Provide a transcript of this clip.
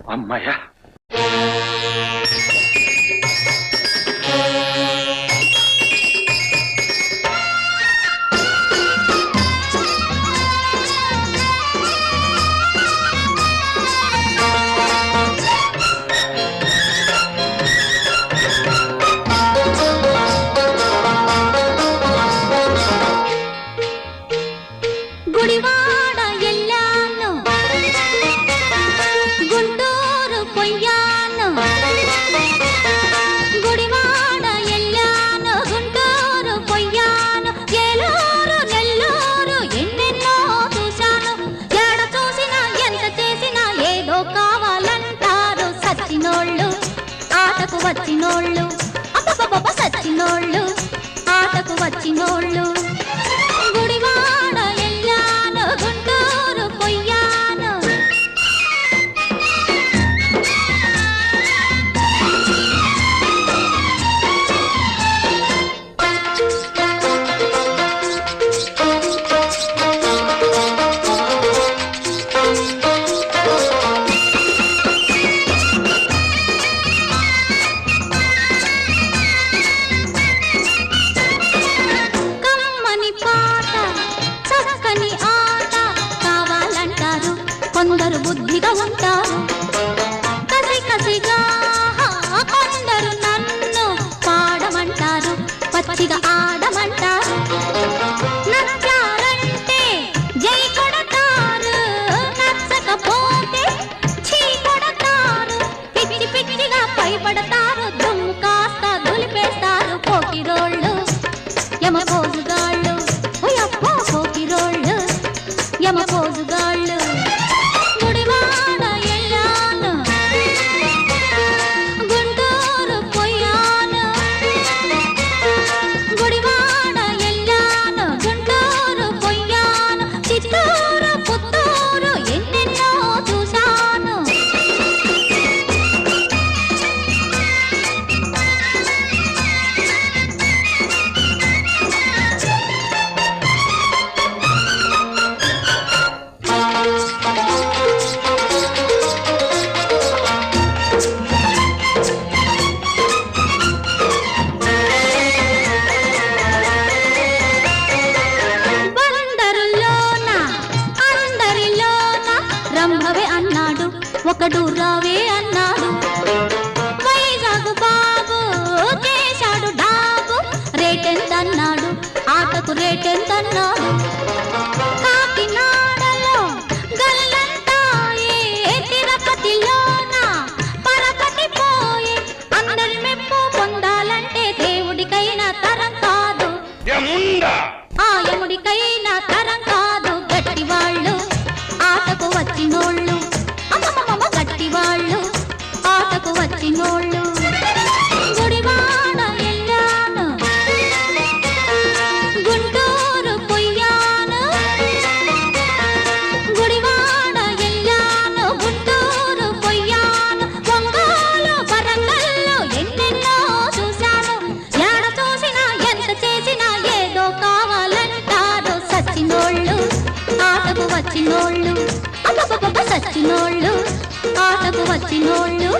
అమ్మాయ్యా. వచ్చినోళ్ళు అబ్బబ్బబ్బ సచ్చినోళ్ళు ఆటకు వచ్చినోళ్ళు గుడివాడ ఎల్లాను గుంటూరు పొయ్యాను కొందరు బుద్ధిగా ఉంటారు కసి కసిగా కొందరు నన్ను పాడమంటారు పచ్చిగా ఆడమంటారు నచ్చారంటే జై కొడతారు నచ్చకపోతే చీ కొడతారు పిచ్చి పిచ్చిగా పైపడతారు దుమ్ము కాస్త దులిపేస్తారు పోకిరోళ్ళు యమపోజుగాళ్ళు ఓయప్పో పోకిరోళ్ళు యమపోజుగాళ్ళు రంభవే అన్నాడు ఒకడు రావే అన్నాడు వైజాగ్ బాబు చేశాడు డాబు రేటెంత అన్నాడు ఆటకు రేటెంత అన్నాడు కాకినాడలో గల్లంతాయే తిరుపతిలోన పరపతి పోయే అందరి మెప్పు పొందాలంటే దేవుడికైనా తరం కాదు ఆ యముడికైనా తరం కాదు గట్టివాళ్ళు ఆటకు వచ్చినోళ్ళు అమ్మమ్మ గట్టివాళ్ళు ఆటకు వచ్చినోళ్ళు గుడివాడ ఎల్లాను గుంటూరు పొయ్యాను గుడివాడ ఎల్లాను గుంటూరు పొయ్యాను ఒంగోలు వరంగల్లో ఎన్నెన్నో చూశాను ఏడ చూసినా ఎంత చేసినా ఏదో కావాలంటారు సచ్చినోళ్ళు ఆటకు వచ్చినోళ్ళు అబ్బబ్బబ్బ సచ్చినోళ్ళు ఆటకు వచ్చినోళ్ళు